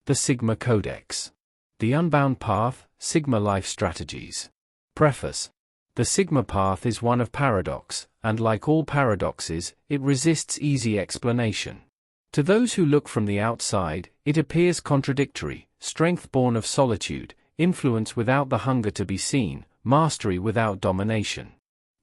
The SIGMA CODEX. The Unbound Path, SIGMA Life Strategies. Preface. The SIGMA path is one of paradox, and like all paradoxes, it resists easy explanation. To those who look from the outside, it appears contradictory, strength born of solitude, influence without the hunger to be seen, mastery without domination.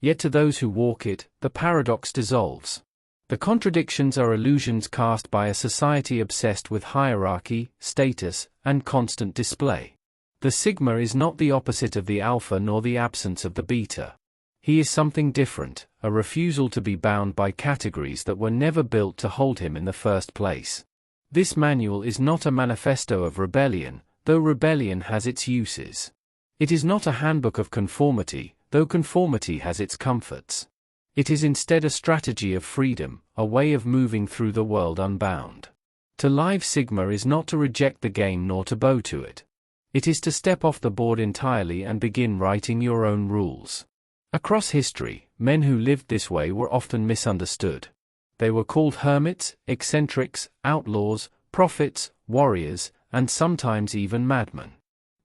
Yet to those who walk it, the paradox dissolves. The contradictions are illusions cast by a society obsessed with hierarchy, status, and constant display. The Sigma is not the opposite of the Alpha nor the absence of the Beta. He is something different, a refusal to be bound by categories that were never built to hold him in the first place. This manual is not a manifesto of rebellion, though rebellion has its uses. It is not a handbook of conformity, though conformity has its comforts. It is instead a strategy of freedom, a way of moving through the world unbound. To live Sigma is not to reject the game nor to bow to it. It is to step off the board entirely and begin writing your own rules. Across history, men who lived this way were often misunderstood. They were called hermits, eccentrics, outlaws, prophets, warriors, and sometimes even madmen.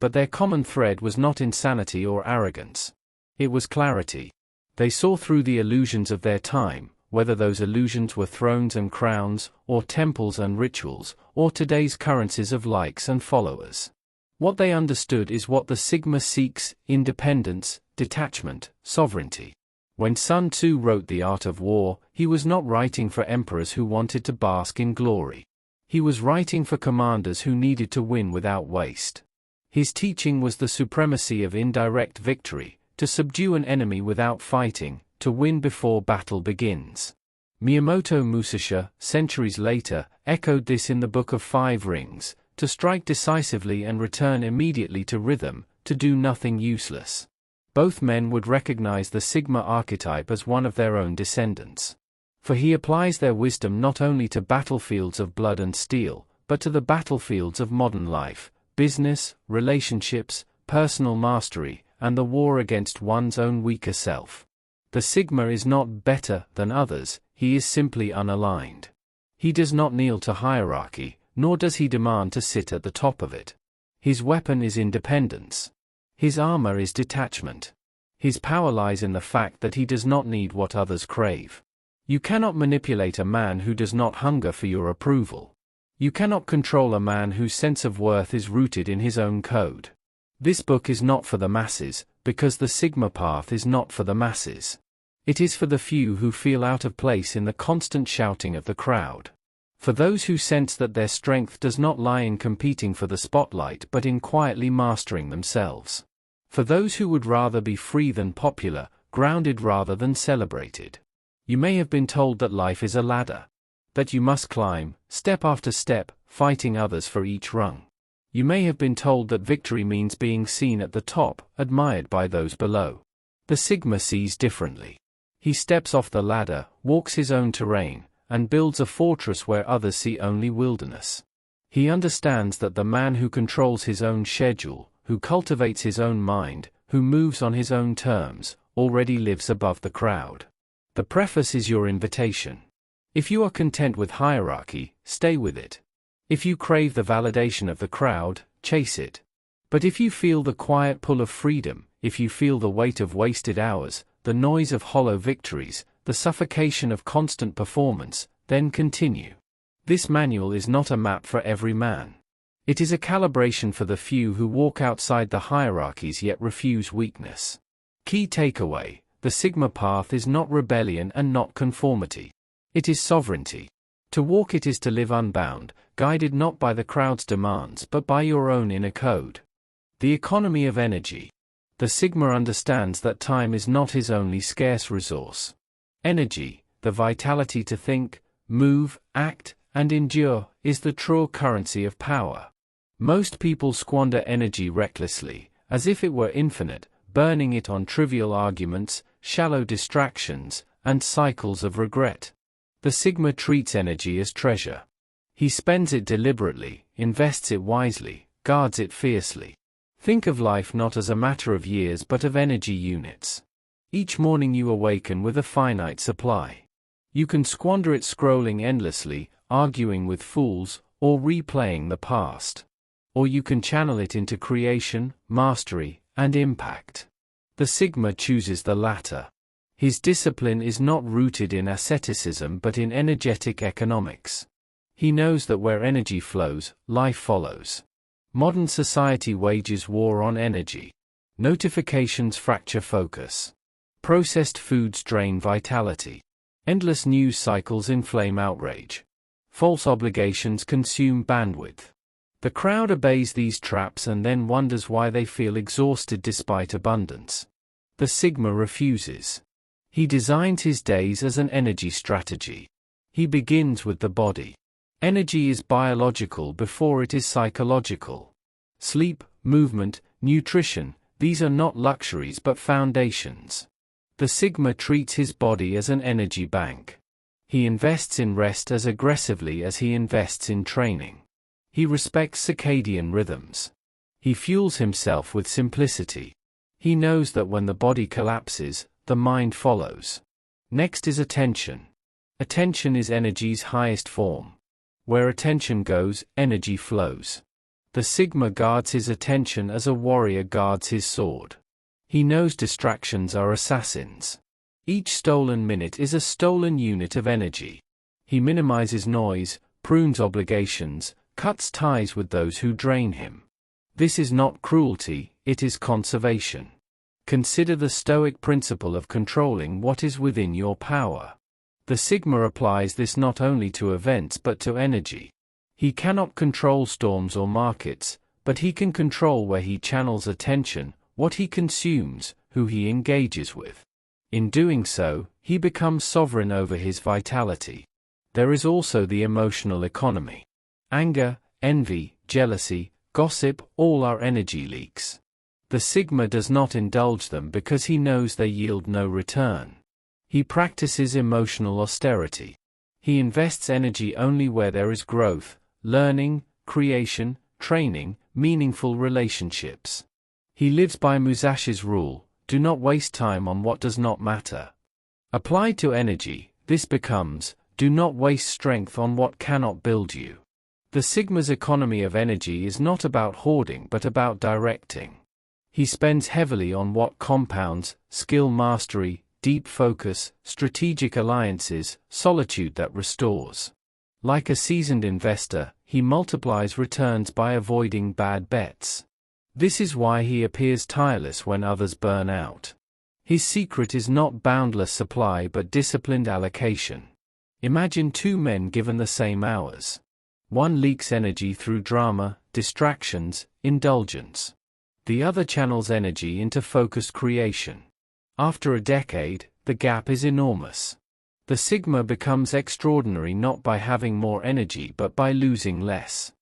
But their common thread was not insanity or arrogance. It was clarity. They saw through the illusions of their time, whether those illusions were thrones and crowns, or temples and rituals, or today's currencies of likes and followers. What they understood is what the Sigma seeks: independence, detachment, sovereignty. When Sun Tzu wrote The Art of War, he was not writing for emperors who wanted to bask in glory. He was writing for commanders who needed to win without waste. His teaching was the supremacy of indirect victory, to subdue an enemy without fighting, to win before battle begins. Miyamoto Musashi, centuries later, echoed this in the Book of Five Rings: to strike decisively and return immediately to rhythm, to do nothing useless. Both men would recognize the Sigma archetype as one of their own descendants. For he applies their wisdom not only to battlefields of blood and steel, but to the battlefields of modern life, business, relationships, personal mastery, and the war against one's own weaker self. The Sigma is not better than others, he is simply unaligned. He does not kneel to hierarchy, nor does he demand to sit at the top of it. His weapon is independence. His armor is detachment. His power lies in the fact that he does not need what others crave. You cannot manipulate a man who does not hunger for your approval. You cannot control a man whose sense of worth is rooted in his own code. This book is not for the masses, because the Sigma path is not for the masses. It is for the few who feel out of place in the constant shouting of the crowd. For those who sense that their strength does not lie in competing for the spotlight but in quietly mastering themselves. For those who would rather be free than popular, grounded rather than celebrated. You may have been told that life is a ladder. That you must climb, step after step, fighting others for each rung. You may have been told that victory means being seen at the top, admired by those below. The Sigma sees differently. He steps off the ladder, walks his own terrain, and builds a fortress where others see only wilderness. He understands that the man who controls his own schedule, who cultivates his own mind, who moves on his own terms, already lives above the crowd. The preface is your invitation. If you are content with hierarchy, stay with it. If you crave the validation of the crowd, chase it. But if you feel the quiet pull of freedom, if you feel the weight of wasted hours, the noise of hollow victories, the suffocation of constant performance, then continue. This manual is not a map for every man. It is a calibration for the few who walk outside the hierarchies yet refuse weakness. Key takeaway: the Sigma path is not rebellion and not conformity. It is sovereignty. To walk it is to live unbound, guided not by the crowd's demands but by your own inner code. The economy of energy. The Sigma understands that time is not his only scarce resource. Energy, the vitality to think, move, act, and endure, is the true currency of power. Most people squander energy recklessly, as if it were infinite, burning it on trivial arguments, shallow distractions, and cycles of regret. The Sigma treats energy as treasure. He spends it deliberately, invests it wisely, guards it fiercely. Think of life not as a matter of years but of energy units. Each morning you awaken with a finite supply. You can squander it scrolling endlessly, arguing with fools, or replaying the past. or you can channel it into creation, mastery, and impact. The Sigma chooses the latter. His discipline is not rooted in asceticism but in energetic economics. He knows that where energy flows, life follows. Modern society wages war on energy. Notifications fracture focus. Processed foods drain vitality. Endless news cycles inflame outrage. False obligations consume bandwidth. The crowd obeys these traps and then wonders why they feel exhausted despite abundance. The Sigma refuses. He designs his days as an energy strategy. He begins with the body. Energy is biological before it is psychological. Sleep, movement, nutrition, these are not luxuries but foundations. The Sigma treats his body as an energy bank. He invests in rest as aggressively as he invests in training. He respects circadian rhythms. He fuels himself with simplicity. He knows that when the body collapses, the mind follows. Next is attention. Attention is energy's highest form. Where attention goes, energy flows. The Sigma guards his attention as a warrior guards his sword. He knows distractions are assassins. Each stolen minute is a stolen unit of energy. He minimizes noise, prunes obligations, cuts ties with those who drain him. This is not cruelty, it is conservation. Consider the Stoic principle of controlling what is within your power. The Sigma applies this not only to events but to energy. He cannot control storms or markets, but he can control where he channels attention, what he consumes, who he engages with. In doing so, he becomes sovereign over his vitality. There is also the emotional economy. Anger, envy, jealousy, gossip, all are energy leaks. The Sigma does not indulge them because he knows they yield no return. He practices emotional austerity. He invests energy only where there is growth, learning, creation, training, meaningful relationships. He lives by Musashi's rule, do not waste time on what does not matter. Applied to energy, this becomes, do not waste strength on what cannot build you. The Sigma's economy of energy is not about hoarding but about directing. He spends heavily on what compounds, skill mastery, deep focus, strategic alliances, solitude that restores. Like a seasoned investor, he multiplies returns by avoiding bad bets. This is why he appears tireless when others burn out. His secret is not boundless supply but disciplined allocation. Imagine two men given the same hours. One leaks energy through drama, distractions, indulgence. The other channels energy into focused creation. After a decade, the gap is enormous. The Sigma becomes extraordinary not by having more energy but by losing less.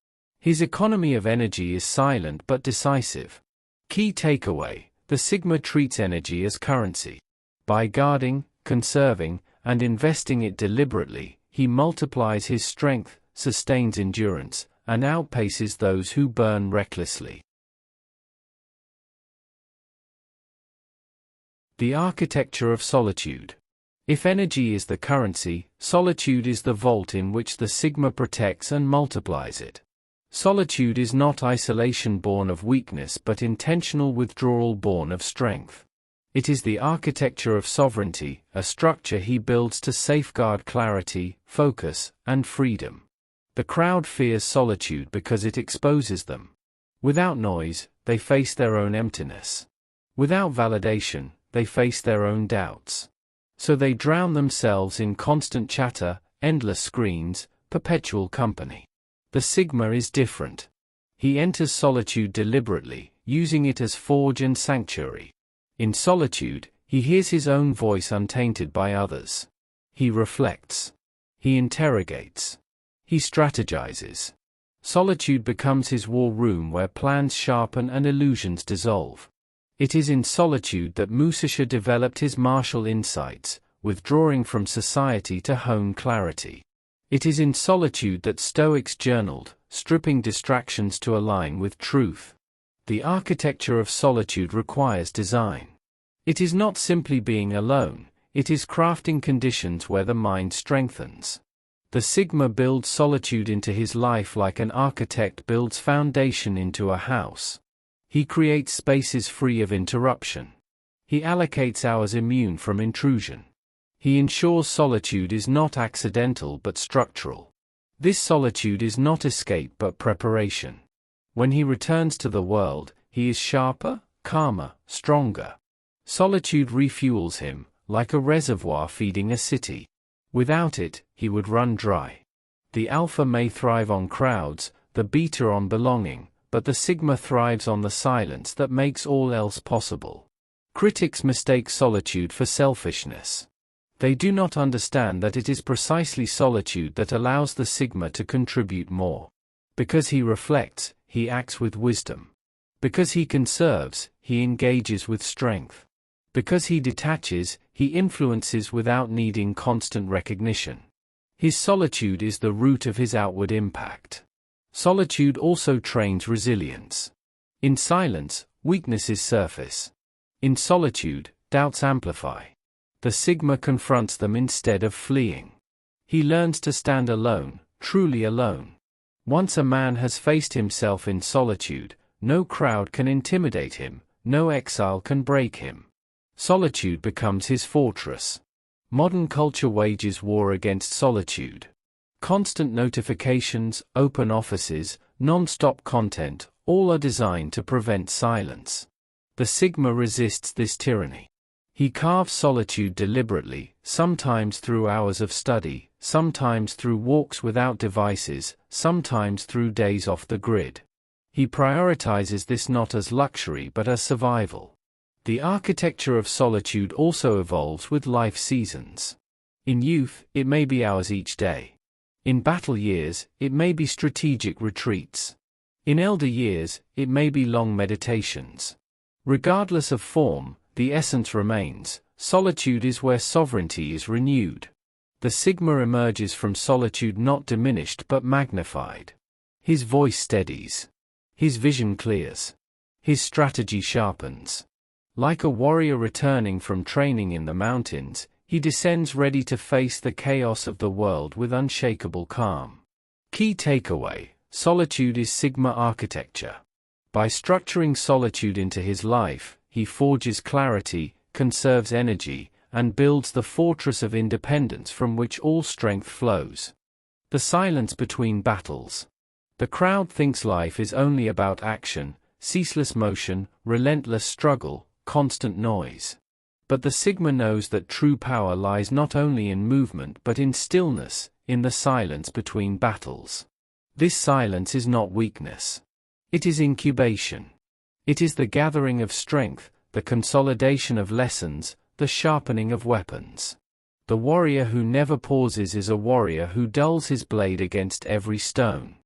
His economy of energy is silent but decisive. Key takeaway: the Sigma treats energy as currency. By guarding, conserving, and investing it deliberately, he multiplies his strength, sustains endurance, and outpaces those who burn recklessly. The architecture of solitude. If energy is the currency, solitude is the vault in which the Sigma protects and multiplies it. Solitude is not isolation born of weakness but intentional withdrawal born of strength. It is the architecture of sovereignty, a structure he builds to safeguard clarity, focus, and freedom. The crowd fears solitude because it exposes them. Without noise, they face their own emptiness. Without validation, they face their own doubts. So they drown themselves in constant chatter, endless screens, perpetual company. The Sigma is different. He enters solitude deliberately, using it as forge and sanctuary. In solitude, he hears his own voice untainted by others. He reflects. He interrogates. He strategizes. Solitude becomes his war room where plans sharpen and illusions dissolve. It is in solitude that Musashi developed his martial insights, withdrawing from society to hone clarity. It is in solitude that Stoics journaled, stripping distractions to align with truth. The architecture of solitude requires design. It is not simply being alone, it is crafting conditions where the mind strengthens. The Sigma builds solitude into his life like an architect builds foundation into a house. He creates spaces free of interruption. He allocates hours immune from intrusion. He ensures solitude is not accidental but structural. This solitude is not escape but preparation. When he returns to the world, he is sharper, calmer, stronger. Solitude refuels him, like a reservoir feeding a city. Without it, he would run dry. The alpha may thrive on crowds, the beta on belonging, but the sigma thrives on the silence that makes all else possible. Critics mistake solitude for selfishness. They do not understand that it is precisely solitude that allows the sigma to contribute more. Because he reflects, he acts with wisdom. Because he conserves, he engages with strength. Because he detaches, he influences without needing constant recognition. His solitude is the root of his outward impact. Solitude also trains resilience. In silence, weaknesses surface. In solitude, doubts amplify. The Sigma confronts them instead of fleeing. He learns to stand alone, truly alone. Once a man has faced himself in solitude, no crowd can intimidate him, no exile can break him. Solitude becomes his fortress. Modern culture wages war against solitude. Constant notifications, open offices, non-stop content, all are designed to prevent silence. The Sigma resists this tyranny. He carves solitude deliberately, sometimes through hours of study, sometimes through walks without devices, sometimes through days off the grid. He prioritizes this not as luxury but as survival. The architecture of solitude also evolves with life seasons. In youth, it may be hours each day. In battle years, it may be strategic retreats. In elder years, it may be long meditations. Regardless of form, the essence remains. Solitude is where sovereignty is renewed. The Sigma emerges from solitude not diminished but magnified. His voice steadies. His vision clears. His strategy sharpens. Like a warrior returning from training in the mountains, he descends ready to face the chaos of the world with unshakable calm. Key takeaway: solitude is Sigma architecture. By structuring solitude into his life, he forges clarity, conserves energy, and builds the fortress of independence from which all strength flows. The silence between battles. The crowd thinks life is only about action, ceaseless motion, relentless struggle, constant noise. But the Sigma knows that true power lies not only in movement but in stillness, in the silence between battles. This silence is not weakness. It is incubation. It is the gathering of strength, the consolidation of lessons, the sharpening of weapons. The warrior who never pauses is a warrior who dulls his blade against every stone.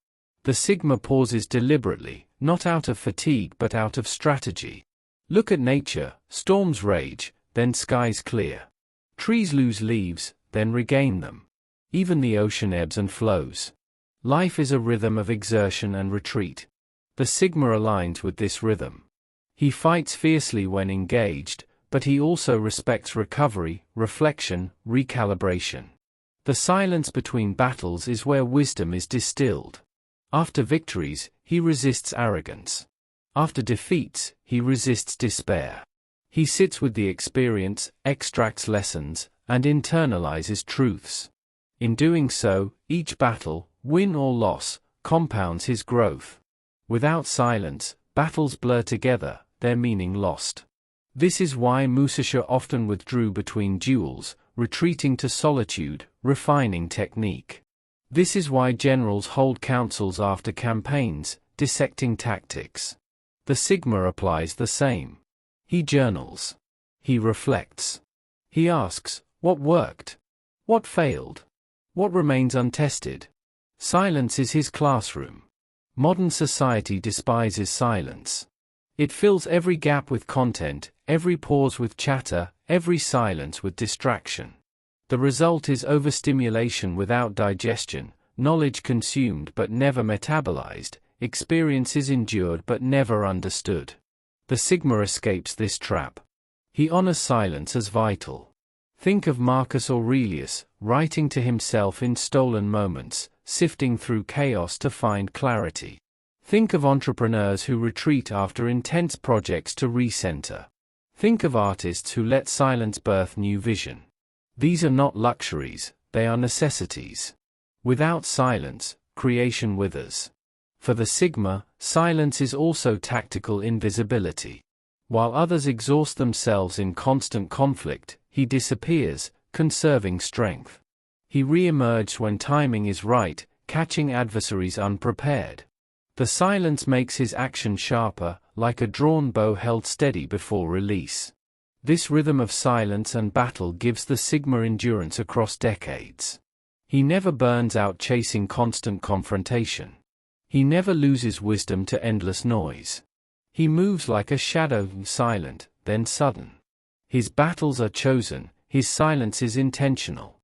The Sigma pauses deliberately, not out of fatigue but out of strategy. Look at nature: storms rage, then skies clear. Trees lose leaves, then regain them. Even the ocean ebbs and flows. Life is a rhythm of exertion and retreat. The Sigma aligns with this rhythm. He fights fiercely when engaged, but he also respects recovery, reflection, recalibration. The silence between battles is where wisdom is distilled. After victories, he resists arrogance. After defeats, he resists despair. He sits with the experience, extracts lessons, and internalizes truths. In doing so, each battle, win or loss, compounds his growth. Without silence, battles blur together, their meaning lost. This is why Musashi often withdrew between duels, retreating to solitude, refining technique. This is why generals hold councils after campaigns, dissecting tactics. The Sigma applies the same. He journals. He reflects. He asks, what worked? What failed? What remains untested? Silence is his classroom. Modern society despises silence. It fills every gap with content, every pause with chatter, every silence with distraction. The result is overstimulation without digestion, knowledge consumed but never metabolized, experiences endured but never understood. The Sigma escapes this trap. He honors silence as vital. Think of Marcus Aurelius, writing to himself in stolen moments, sifting through chaos to find clarity. Think of entrepreneurs who retreat after intense projects to recenter. Think of artists who let silence birth new vision. These are not luxuries, they are necessities. Without silence, creation withers. For the Sigma, silence is also tactical invisibility. While others exhaust themselves in constant conflict, he disappears, conserving strength. He re-emerges when timing is right, catching adversaries unprepared. The silence makes his action sharper, like a drawn bow held steady before release. This rhythm of silence and battle gives the Sigma endurance across decades. He never burns out chasing constant confrontation. He never loses wisdom to endless noise. He moves like a shadow, silent, then sudden. His battles are chosen, his silence is intentional.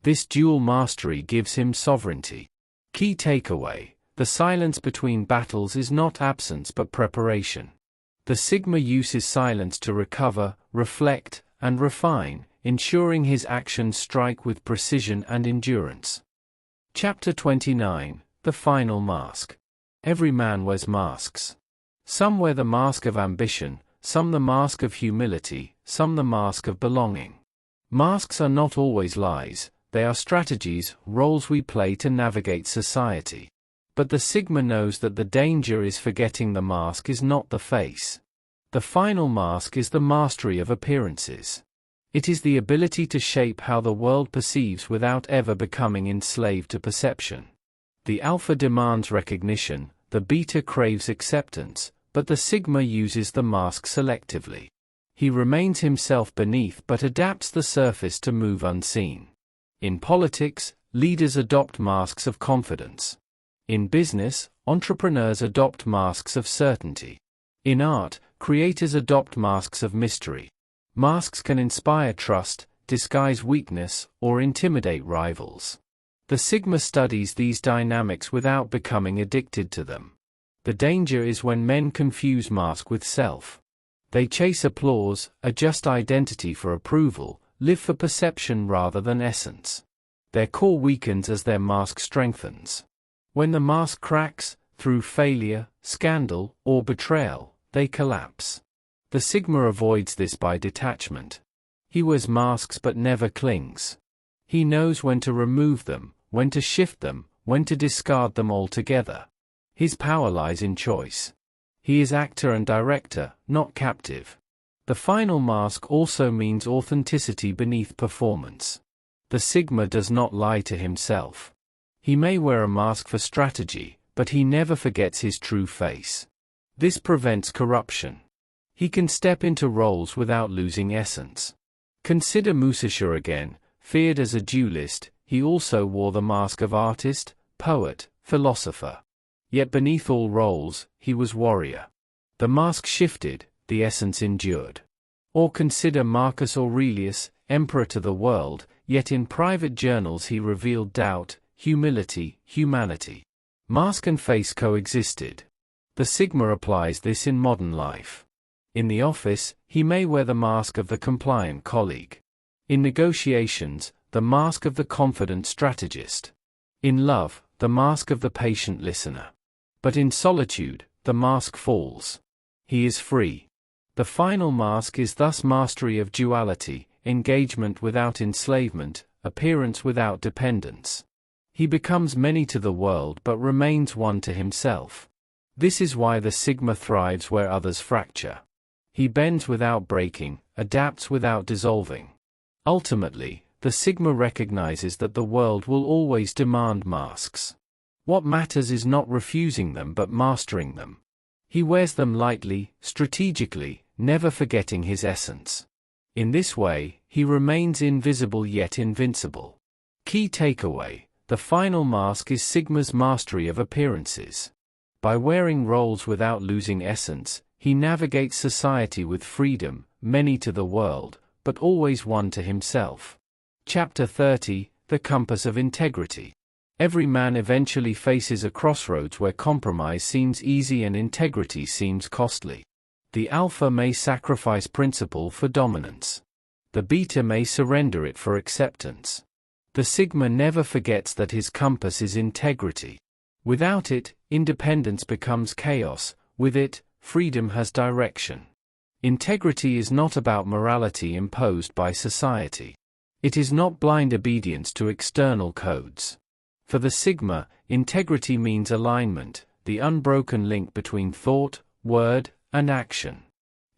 This dual mastery gives him sovereignty. Key takeaway: the silence between battles is not absence but preparation. The Sigma uses silence to recover, reflect, and refine, ensuring his actions strike with precision and endurance. Chapter 29: The Final Mask. Every man wears masks. Some wear the mask of ambition, some the mask of humility, some the mask of belonging. Masks are not always lies, they are strategies, roles we play to navigate society. But the Sigma knows that the danger is forgetting the mask is not the face. The final mask is the mastery of appearances. It is the ability to shape how the world perceives without ever becoming enslaved to perception. The Alpha demands recognition, the Beta craves acceptance, but the Sigma uses the mask selectively. He remains himself beneath but adapts the surface to move unseen. In politics, leaders adopt masks of confidence. In business, entrepreneurs adopt masks of certainty. In art, creators adopt masks of mystery. Masks can inspire trust, disguise weakness, or intimidate rivals. The Sigma studies these dynamics without becoming addicted to them. The danger is when men confuse mask with self. They chase applause, adjust identity for approval, live for perception rather than essence. Their core weakens as their mask strengthens. When the mask cracks, through failure, scandal, or betrayal, they collapse. The Sigma avoids this by detachment. He wears masks but never clings. He knows when to remove them, when to shift them, when to discard them altogether. His power lies in choice. He is actor and director, not captive. The final mask also means authenticity beneath performance. The Sigma does not lie to himself. He may wear a mask for strategy, but he never forgets his true face. This prevents corruption. He can step into roles without losing essence. Consider Musasha again. Feared as a duelist, he also wore the mask of artist, poet, philosopher. Yet beneath all roles, he was warrior. The mask shifted, the essence endured. Or consider Marcus Aurelius, emperor to the world, yet in private journals he revealed doubt, humility, humanity. Mask and face coexisted. The Sigma applies this in modern life. In the office, he may wear the mask of the compliant colleague. In negotiations, the mask of the confident strategist. In love, the mask of the patient listener. But in solitude, the mask falls. He is free. The final mask is thus mastery of duality, engagement without enslavement, appearance without dependence. He becomes many to the world but remains one to himself. This is why the Sigma thrives where others fracture. He bends without breaking, adapts without dissolving. Ultimately, the Sigma recognizes that the world will always demand masks. What matters is not refusing them but mastering them. He wears them lightly, strategically, never forgetting his essence. In this way, he remains invisible yet invincible. Key takeaway: the final mask is Sigma's mastery of appearances. By wearing roles without losing essence, he navigates society with freedom, many to the world, but always one to himself. Chapter 30: The Compass of Integrity. Every man eventually faces a crossroads where compromise seems easy and integrity seems costly. The Alpha may sacrifice principle for dominance. The beta may surrender it for acceptance. The sigma never forgets that his compass is integrity. Without it, independence becomes chaos. With it, freedom has direction. Integrity is not about morality imposed by society. It is not blind obedience to external codes. For the sigma, integrity means alignment, the unbroken link between thought, word, and action.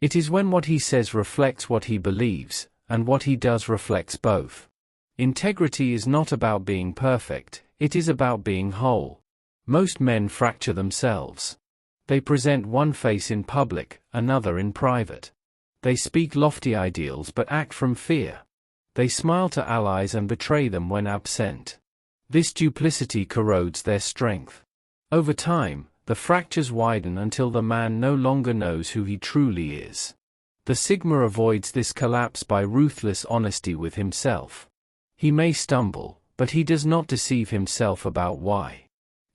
It is when what he says reflects what he believes, and what he does reflects both. Integrity is not about being perfect, it is about being whole. Most men fracture themselves. They present one face in public, another in private. They speak lofty ideals but act from fear. They smile to allies and betray them when absent. This duplicity corrodes their strength. Over time, the fractures widen until the man no longer knows who he truly is. The sigma avoids this collapse by ruthless honesty with himself. He may stumble, but he does not deceive himself about why.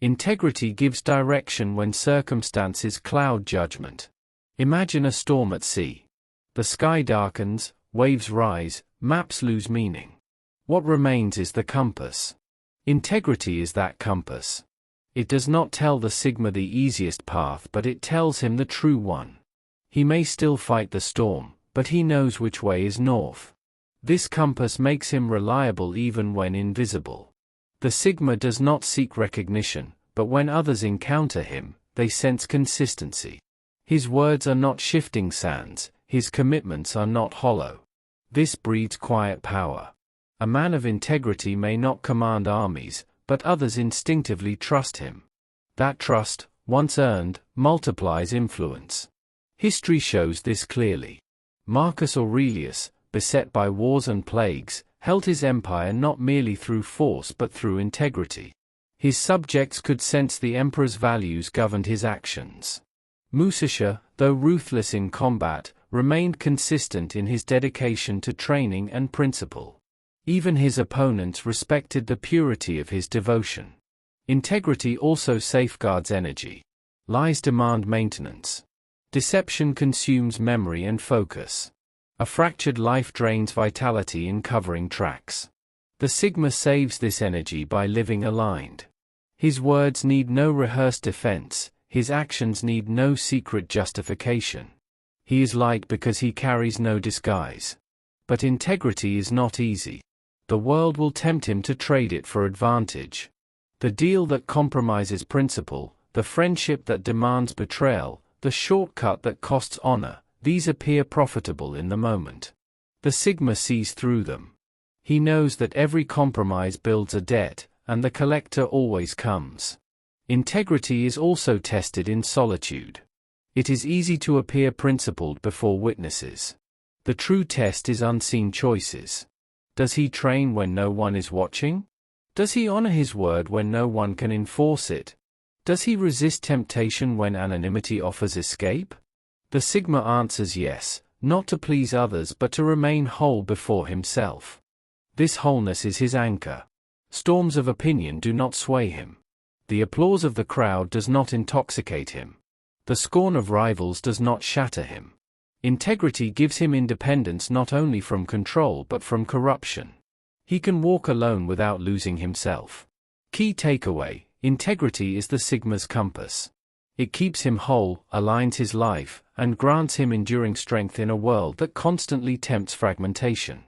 Integrity gives direction when circumstances cloud judgment. Imagine a storm at sea. The sky darkens, waves rise, maps lose meaning. What remains is the compass. Integrity is that compass. It does not tell the sigma the easiest path, but it tells him the true one. He may still fight the storm, but he knows which way is north. This compass makes him reliable even when invisible. The sigma does not seek recognition, but when others encounter him, they sense consistency. His words are not shifting sands, his commitments are not hollow. This breeds quiet power. A man of integrity may not command armies, but others instinctively trust him. That trust, once earned, multiplies influence. History shows this clearly. Marcus Aurelius, beset by wars and plagues, held his empire not merely through force but through integrity. His subjects could sense the emperor's values governed his actions. Musashi, though ruthless in combat, remained consistent in his dedication to training and principle. Even his opponents respected the purity of his devotion. Integrity also safeguards energy. Lies demand maintenance. Deception consumes memory and focus. A fractured life drains vitality in covering tracks. The sigma saves this energy by living aligned. His words need no rehearsed defense, his actions need no secret justification. He is light because he carries no disguise. But integrity is not easy. The world will tempt him to trade it for advantage. The deal that compromises principle, the friendship that demands betrayal, the shortcut that costs honor, these appear profitable in the moment. The sigma sees through them. He knows that every compromise builds a debt, and the collector always comes. Integrity is also tested in solitude. It is easy to appear principled before witnesses. The true test is unseen choices. Does he train when no one is watching? Does he honor his word when no one can enforce it? Does he resist temptation when anonymity offers escape? The sigma answers yes, not to please others but to remain whole before himself. This wholeness is his anchor. Storms of opinion do not sway him. The applause of the crowd does not intoxicate him. The scorn of rivals does not shatter him. Integrity gives him independence not only from control but from corruption. He can walk alone without losing himself. Key takeaway: integrity is the sigma's compass. It keeps him whole, aligns his life, and grants him enduring strength in a world that constantly tempts fragmentation.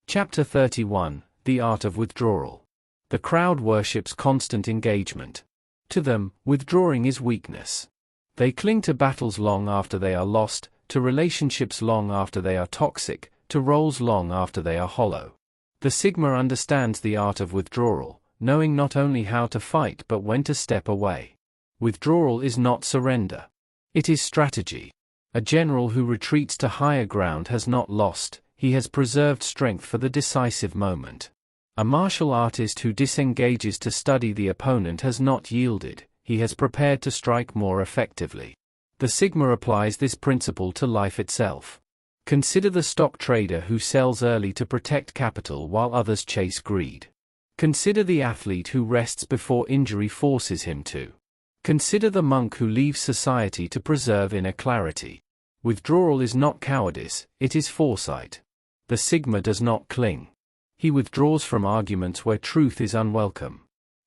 Chapter 31: The Art of Withdrawal. The crowd worships constant engagement. To them, withdrawing is weakness. They cling to battles long after they are lost, to relationships long after they are toxic, to roles long after they are hollow. The sigma understands the art of withdrawal, knowing not only how to fight but when to step away. Withdrawal is not surrender. It is strategy. A general who retreats to higher ground has not lost, he has preserved strength for the decisive moment. A martial artist who disengages to study the opponent has not yielded, he has prepared to strike more effectively. The sigma applies this principle to life itself. Consider the stock trader who sells early to protect capital while others chase greed. Consider the athlete who rests before injury forces him to. Consider the monk who leaves society to preserve inner clarity. Withdrawal is not cowardice, it is foresight. The Sigma does not cling. He withdraws from arguments where truth is unwelcome.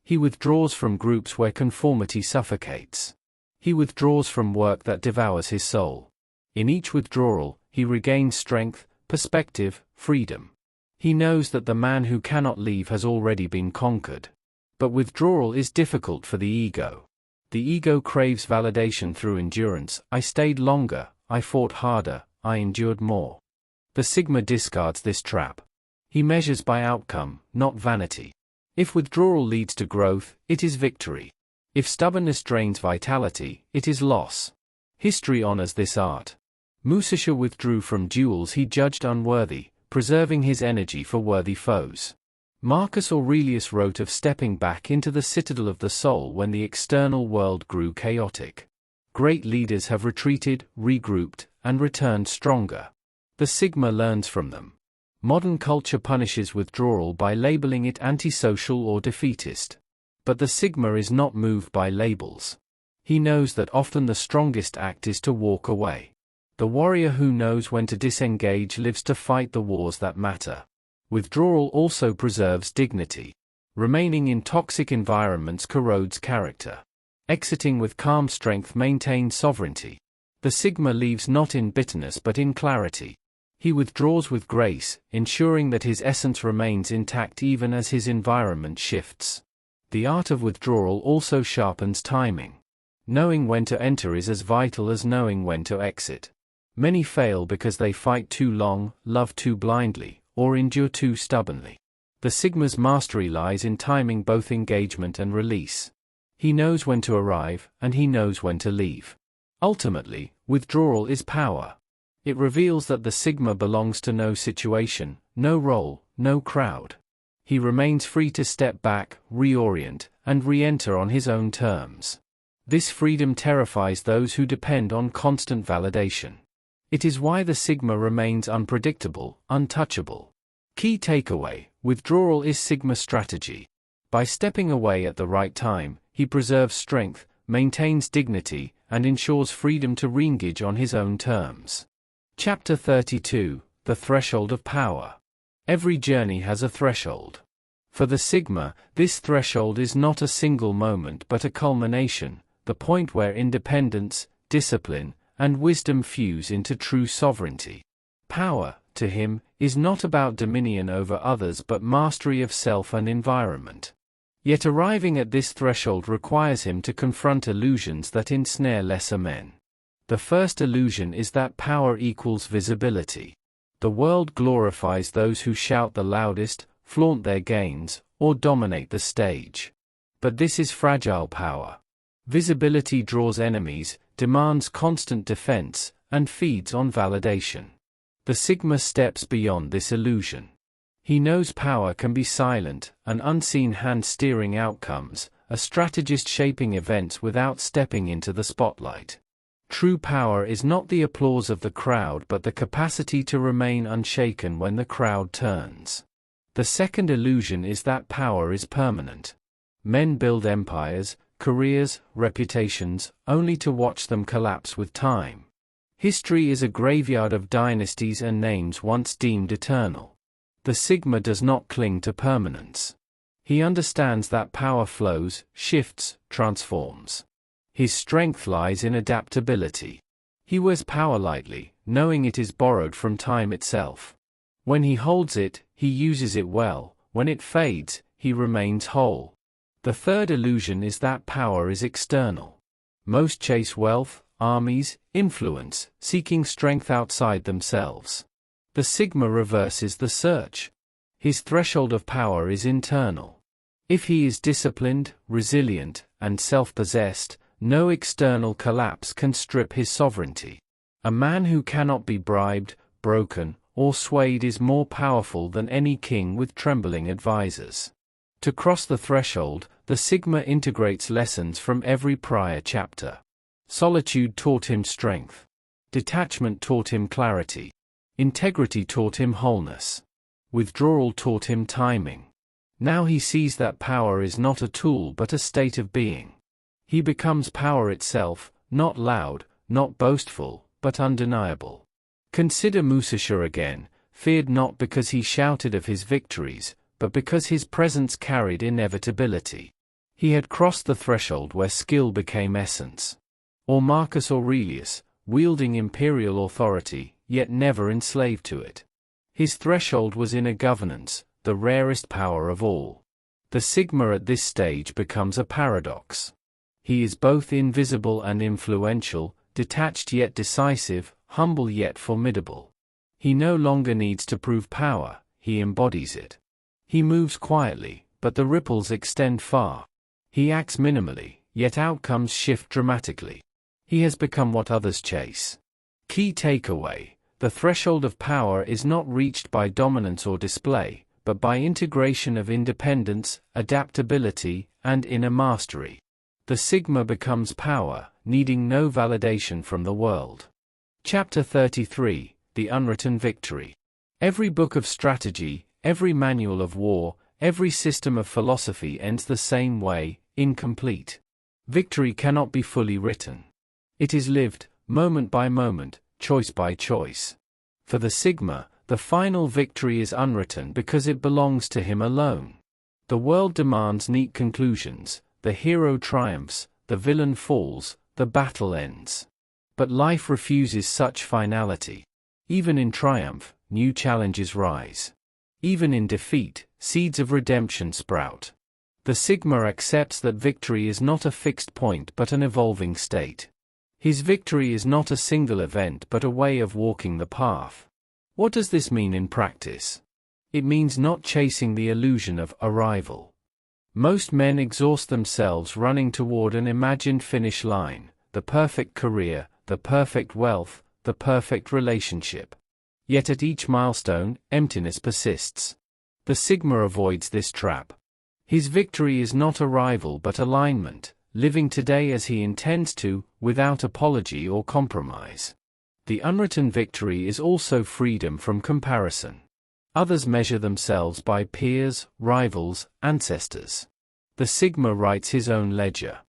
He withdraws from groups where conformity suffocates. He withdraws from work that devours his soul. In each withdrawal, he regains strength, perspective, freedom. He knows that the man who cannot leave has already been conquered. But withdrawal is difficult for the ego. The ego craves validation through endurance. I stayed longer, I fought harder, I endured more. The Sigma discards this trap. He measures by outcome, not vanity. If withdrawal leads to growth, it is victory. If stubbornness drains vitality, it is loss. History honors this art. Musashi withdrew from duels he judged unworthy, preserving his energy for worthy foes. Marcus Aurelius wrote of stepping back into the citadel of the soul when the external world grew chaotic. Great leaders have retreated, regrouped, and returned stronger. The Sigma learns from them. Modern culture punishes withdrawal by labeling it antisocial or defeatist. But the Sigma is not moved by labels. He knows that often the strongest act is to walk away. The warrior who knows when to disengage lives to fight the wars that matter. Withdrawal also preserves dignity. Remaining in toxic environments corrodes character. Exiting with calm strength maintains sovereignty. The Sigma leaves not in bitterness but in clarity. He withdraws with grace, ensuring that his essence remains intact even as his environment shifts. The art of withdrawal also sharpens timing. Knowing when to enter is as vital as knowing when to exit. Many fail because they fight too long, love too blindly, or endure too stubbornly. The Sigma's mastery lies in timing both engagement and release. He knows when to arrive, and he knows when to leave. Ultimately, withdrawal is power. It reveals that the Sigma belongs to no situation, no role, no crowd. He remains free to step back, reorient, and re-enter on his own terms. This freedom terrifies those who depend on constant validation. It is why the Sigma remains unpredictable, untouchable. Key takeaway: withdrawal is Sigma strategy. By stepping away at the right time, he preserves strength, maintains dignity, and ensures freedom to re-engage on his own terms. Chapter 32: The Threshold of Power. Every journey has a threshold. For the Sigma, this threshold is not a single moment but a culmination, the point where independence, discipline, and wisdom fuse into true sovereignty. Power, to him, is not about dominion over others but mastery of self and environment. Yet arriving at this threshold requires him to confront illusions that ensnare lesser men. The first illusion is that power equals visibility. The world glorifies those who shout the loudest, flaunt their gains, or dominate the stage. But this is fragile power. Visibility draws enemies, demands constant defense, and feeds on validation. The Sigma steps beyond this illusion. He knows power can be silent, an unseen hand steering outcomes, a strategist shaping events without stepping into the spotlight. True power is not the applause of the crowd but the capacity to remain unshaken when the crowd turns. The second illusion is that power is permanent. Men build empires, careers, reputations, only to watch them collapse with time. History is a graveyard of dynasties and names once deemed eternal. The Sigma does not cling to permanence. He understands that power flows, shifts, transforms. His strength lies in adaptability. He wears power lightly, knowing it is borrowed from time itself. When he holds it, he uses it well. When it fades, he remains whole. The third illusion is that power is external. Most chase wealth, armies, influence, seeking strength outside themselves. The Sigma reverses the search. His threshold of power is internal. If he is disciplined, resilient, and self-possessed, no external collapse can strip his sovereignty. A man who cannot be bribed, broken, or swayed is more powerful than any king with trembling advisors. To cross the threshold, the Sigma integrates lessons from every prior chapter. Solitude taught him strength. Detachment taught him clarity. Integrity taught him wholeness. Withdrawal taught him timing. Now he sees that power is not a tool but a state of being. He becomes power itself, not loud, not boastful, but undeniable. Consider Musashi again, feared not because he shouted of his victories, but because his presence carried inevitability. He had crossed the threshold where skill became essence. Or Marcus Aurelius, wielding imperial authority, yet never enslaved to it. His threshold was inner governance, the rarest power of all. The Sigma at this stage becomes a paradox. He is both invisible and influential, detached yet decisive, humble yet formidable. He no longer needs to prove power, he embodies it. He moves quietly, but the ripples extend far. He acts minimally, yet outcomes shift dramatically. He has become what others chase. Key takeaway: the threshold of power is not reached by dominance or display, but by integration of independence, adaptability, and inner mastery. The Sigma becomes power, needing no validation from the world. Chapter 33: The Unwritten Victory. Every book of strategy, every manual of war, every system of philosophy ends the same way: incomplete. Victory cannot be fully written. It is lived, moment by moment, choice by choice. For the Sigma, the final victory is unwritten because it belongs to him alone. The world demands neat conclusions: the hero triumphs, the villain falls, the battle ends. But life refuses such finality. Even in triumph, new challenges rise. Even in defeat, seeds of redemption sprout. The Sigma accepts that victory is not a fixed point but an evolving state. His victory is not a single event but a way of walking the path. What does this mean in practice? It means not chasing the illusion of arrival. Most men exhaust themselves running toward an imagined finish line: the perfect career, the perfect wealth, the perfect relationship. Yet at each milestone, emptiness persists. The Sigma avoids this trap. His victory is not arrival but alignment, living today as he intends to, without apology or compromise. The unwritten victory is also freedom from comparison. Others measure themselves by peers, rivals, ancestors. The Sigma writes his own ledger.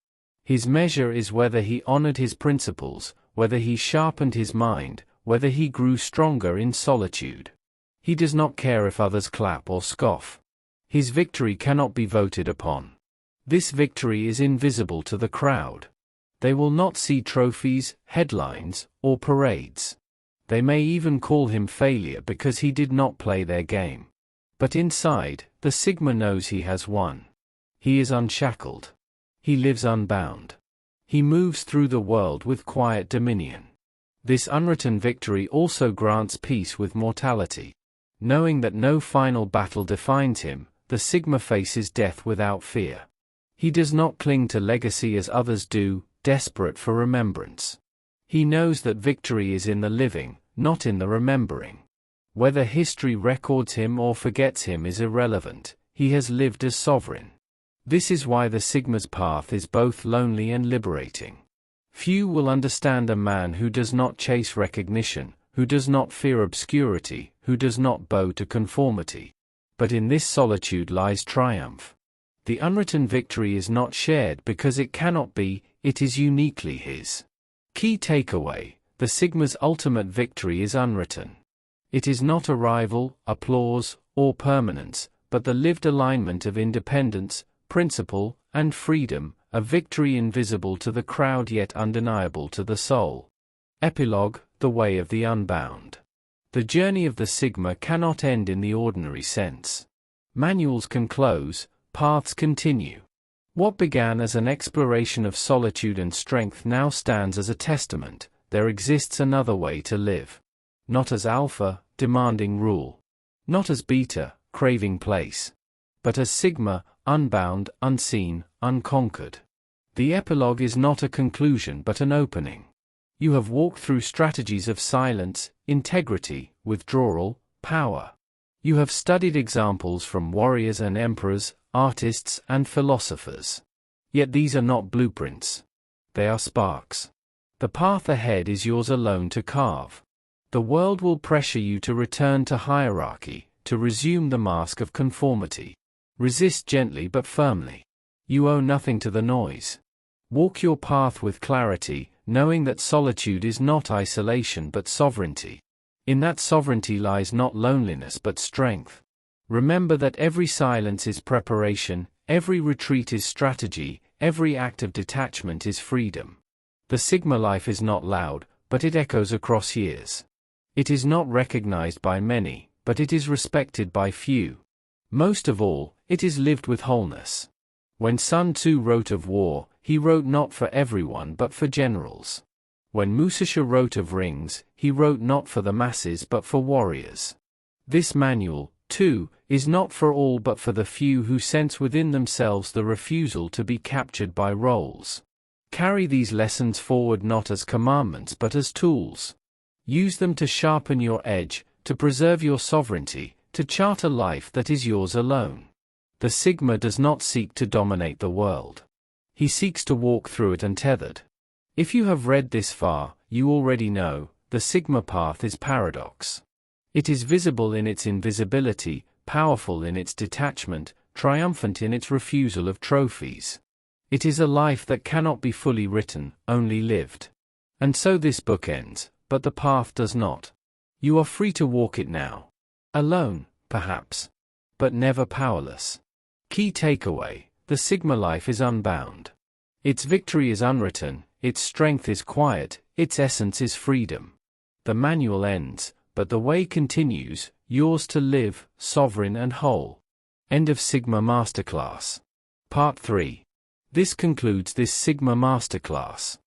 His measure is whether he honored his principles, whether he sharpened his mind, whether he grew stronger in solitude. He does not care if others clap or scoff. His victory cannot be voted upon. This victory is invisible to the crowd. They will not see trophies, headlines, or parades. They may even call him failure because he did not play their game. But inside, the Sigma knows he has won. He is unshackled. He lives unbound. He moves through the world with quiet dominion. This unwritten victory also grants peace with mortality. Knowing that no final battle defines him, the Sigma faces death without fear. He does not cling to legacy as others do, desperate for remembrance. He knows that victory is in the living, not in the remembering. Whether history records him or forgets him is irrelevant. He has lived as sovereign. This is why the Sigma's path is both lonely and liberating. Few will understand a man who does not chase recognition, who does not fear obscurity, who does not bow to conformity. But in this solitude lies triumph. The unwritten victory is not shared because it cannot be, it is uniquely his. Key takeaway: the Sigma's ultimate victory is unwritten. It is not arrival, applause, or permanence, but the lived alignment of independence, principle, and freedom, a victory invisible to the crowd yet undeniable to the soul. Epilogue: the way of the unbound. The journey of the Sigma cannot end in the ordinary sense. Manuals can close, paths continue. What began as an exploration of solitude and strength now stands as a testament: there exists another way to live. Not as alpha, demanding rule. Not as beta, craving place. But as Sigma, unbound, unseen, unconquered. The epilogue is not a conclusion but an opening. You have walked through strategies of silence, integrity, withdrawal, power. You have studied examples from warriors and emperors, artists and philosophers. Yet these are not blueprints. They are sparks. The path ahead is yours alone to carve. The world will pressure you to return to hierarchy, to resume the mask of conformity. Resist gently but firmly. You owe nothing to the noise. Walk your path with clarity, knowing that solitude is not isolation but sovereignty. In that sovereignty lies not loneliness but strength. Remember that every silence is preparation, every retreat is strategy, every act of detachment is freedom. The Sigma life is not loud, but it echoes across years. It is not recognized by many, but it is respected by few. Most of all, it is lived with wholeness. When Sun Tzu wrote of war, he wrote not for everyone but for generals. When Musashi wrote of rings, he wrote not for the masses but for warriors. This manual, too, is not for all but for the few who sense within themselves the refusal to be captured by roles. Carry these lessons forward not as commandments but as tools. Use them to sharpen your edge, to preserve your sovereignty, to chart a life that is yours alone. The Sigma does not seek to dominate the world. He seeks to walk through it untethered. If you have read this far, you already know, the Sigma path is paradox. It is visible in its invisibility, powerful in its detachment, triumphant in its refusal of trophies. It is a life that cannot be fully written, only lived. And so this book ends, but the path does not. You are free to walk it now. Alone, perhaps. But never powerless. Key takeaway: the Sigma life is unbound. Its victory is unwritten, its strength is quiet, its essence is freedom. The manual ends, but the way continues, yours to live, sovereign and whole. End of SIGMA Masterclass. Part 3. This concludes this SIGMA Masterclass.